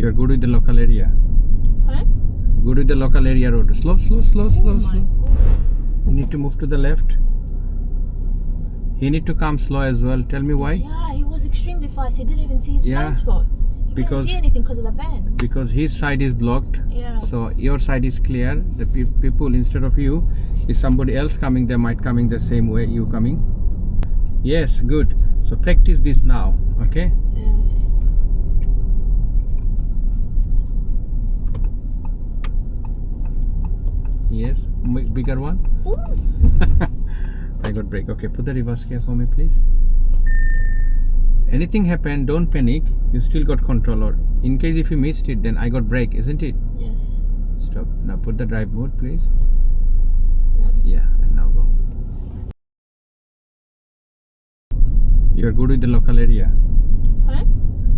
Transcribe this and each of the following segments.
You're good with the local area. Huh? Good with the local area road. Slow, slow, slow, slow, Oh my slow. God. You need to move to the left. He need to come slow as well. Tell me why. Yeah, he was extremely fast. He didn't even see his blind spot. He couldn't see anything because of the van. Because his side is blocked. Yeah. So your side is clear. The people instead of you is somebody else coming. They might coming the same way you coming. Yes, good. So practice this now. Okay. Yes. Yes. Bigger one. Ooh. I got brake. Okay, put the reverse gear for me, please. Anything happen, don't panic. You still got control. Or in case if you missed it, then I got brake, isn't it? Yes. Stop. Now put the drive mode, please. Yep. Yeah, and now go. You're good with the local area. Huh?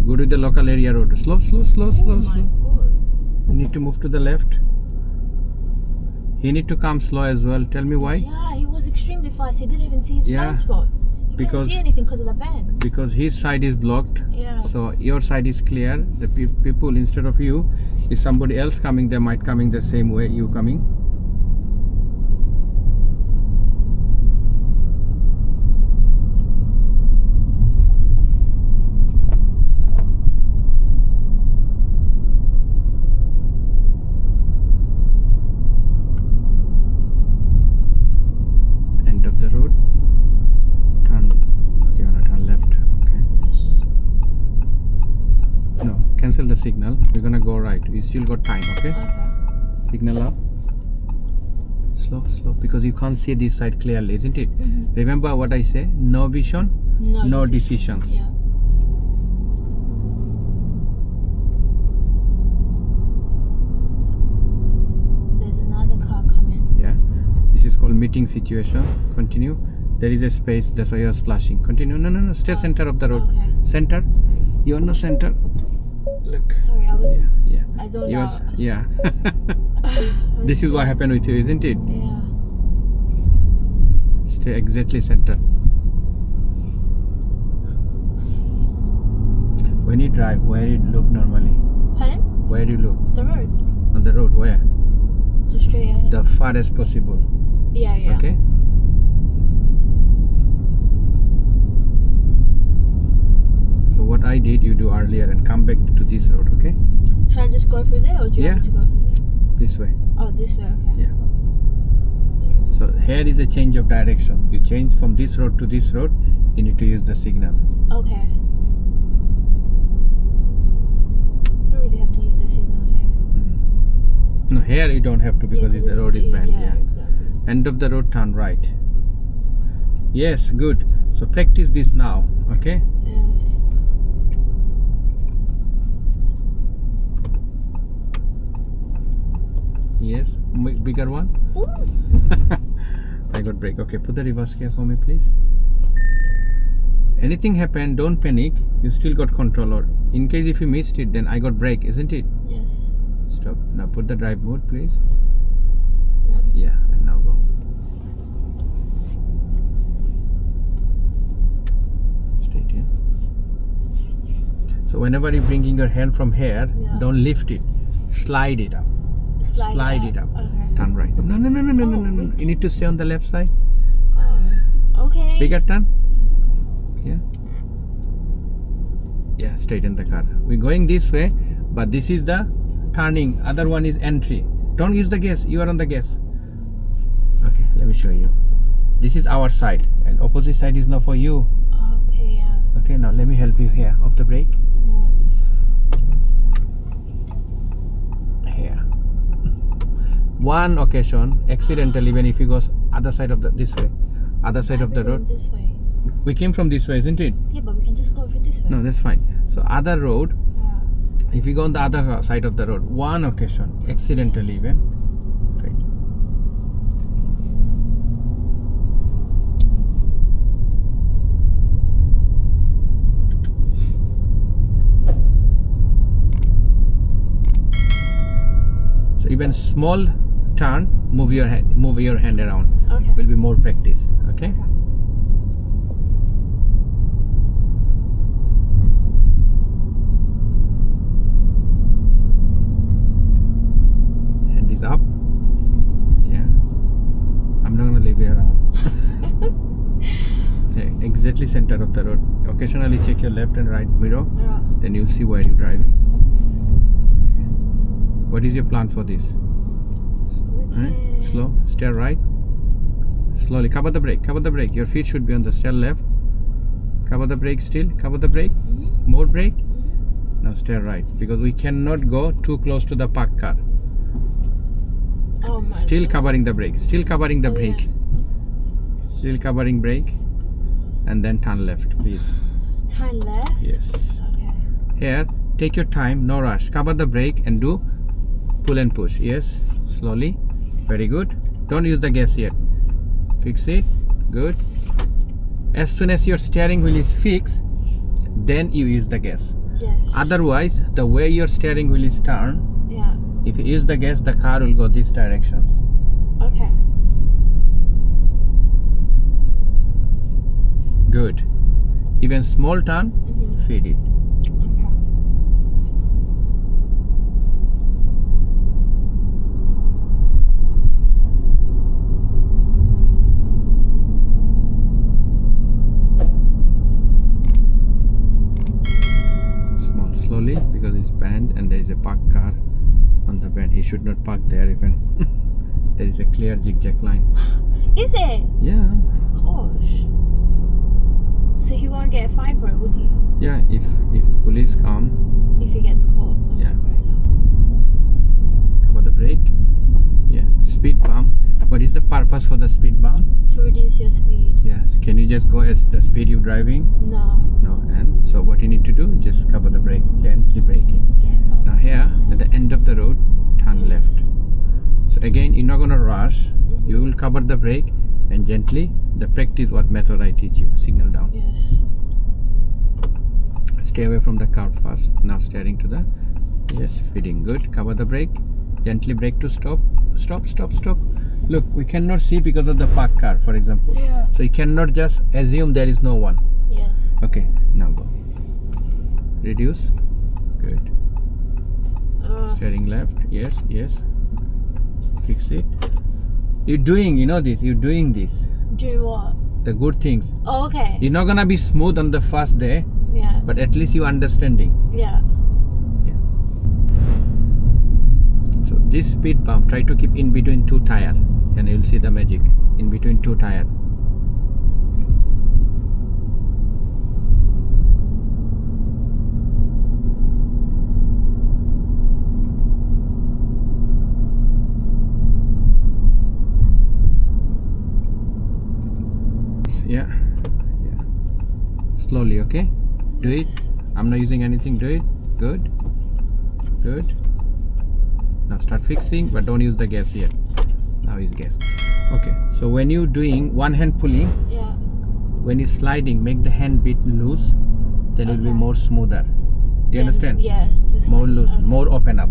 Good with the local area road. Slow, slow, slow, slow, Oh my slow. God. You need to move to the left. He need to come slow as well. Tell me why. Yeah, he was extremely fast. He didn't even see his blind spot. He couldn't see anything because of the van. Because his side is blocked. Yeah. So your side is clear. The people instead of you is somebody else coming. They might coming the same way you coming. End of the road. Turn. Okay, wanna turn left. Okay. No, cancel the signal. We're gonna go right. We still got time. Okay. Okay. Signal up. Slow, slow, because you can't see this side clearly, isn't it? Remember what I say? No vision, no decisions. Yeah. There's another car coming. Yeah. This is called meeting situation. Continue. There is a space. That's why you're flashing. Continue. No, no, no. Stay center of the road. Okay. Center. You're no center. Look. Sorry, I was. Yeah. I zoned Yours. out. Yeah. This is what happened with you, isn't it? Yeah. Stay exactly center. When you drive, where you look normally? Pardon? Where do you look? The road. On the road, where? Just straight ahead. The farthest possible. Yeah, yeah. Okay? So what I did, you do earlier and come back to this road, okay? Should I just go through there or do you want me to go through there? This way. Oh, this way, okay. Yeah. So here is a change of direction. You change from this road to this road, you need to use the signal. Okay. I don't really have to use the signal here. No, here you don't have to because the road is bent. Yeah. Exactly. End of the road, turn right. Yes, good. So practice this now, okay? Yes. Yes, bigger one. Ooh. I got brake. Okay, put the reverse gear for me, please. Anything happen, don't panic. You still got control. Or in case if you missed it, then I got brake, isn't it? Yes. Stop. Now put the drive mode, please. Yep. Yeah, and now go. Straight in. So whenever you're bringing your hand from here, don't lift it. Slide it up. Slide it up. Okay. Turn right. No, no, no, no, no, no, no, no. You need to stay on the left side. Okay. Bigger turn. Yeah. Yeah, straighten the car. We're going this way, but this is the turning. Other one is entry. Don't use the gas. You are on the gas. Okay, let me show you. This is our side, and opposite side is not for you. Okay, yeah. Okay, now let me help you here. Off the brake. Yeah. Here. One occasion, accidentally, when if he goes other side of the this way, other side of the road. This way. We came from this way, isn't it? Yeah, but we can just go over this way. No, that's fine. So other road. Yeah. If you go on the other side of the road, one occasion, accidentally even, fail. So even small turn, move your hand around. Okay. Will be more practice. Okay. exactly center of the road. Occasionally check your left and right mirror. Yeah. Then you'll see where you're driving. Okay. What is your plan for this? Right? Slow. Steer right. Slowly. Cover the brake. Cover the brake. Your feet should be on the steer left. Cover the brake still. Cover the brake. More brake. Now steer right. Because we cannot go too close to the parked car. Oh my Still God. covering the brake. Still covering the brake. Yeah. Still covering brake. And then turn left, please. Turn left? Yes. Okay. Here, take your time, no rush. Cover the brake and do pull and push. Yes, slowly. Very good. Don't use the gas yet. Fix it. Good. As soon as your steering wheel is fixed, then you use the gas. Yes. Otherwise, the way your steering wheel is turned, Yeah. if you use the gas, the car will go this direction. Okay. Good. Even small turn, feed it. Okay. Small, slowly, because it's bend and there is a parked car on the bend. He should not park there even. There is a clear zigzag line. Is it? Yeah. Gosh. So he won't get a fine for it, would he? Yeah, if police come, If he gets caught. Okay, Yeah. fair enough. cover the brake. Yeah, speed bump. What is the purpose for the speed bump? To reduce your speed. Yeah, so can you just go as the speed you're driving? No. No, and so what you need to do, just cover the brake, gently braking. Yeah. Now here, at the end of the road, turn left. So again, you're not gonna rush. You will cover the brake and gently. The practice what method I teach you. Signal down. Yes. Stay away from the car first. Now steering to the feeding. Good. Cover the brake. Gently brake to stop. Stop. Look, we cannot see because of the parked car, for example. Yeah. So you cannot just assume there is no one. Yes. Okay, now go. Reduce. Good. Steering left. Yes. Fix it. You're doing, you know this. You're doing this. Do what? The good things. Oh, okay. You're not gonna be smooth on the first day, Yeah. but at least you understanding. Yeah. So this speed bump, try to keep in between two tire, and you'll see the magic. In between two tire. Yeah. Slowly, okay? Do it. I'm not using anything. Do it. Good. Now start fixing, but don't use the gas yet. Now is gas. Okay. So when you're doing one hand pulling, Yeah. when you're sliding, make the hand bit loose. Then it will be more smoother. Do you understand? Yeah. Just More like- loose, okay. more open up.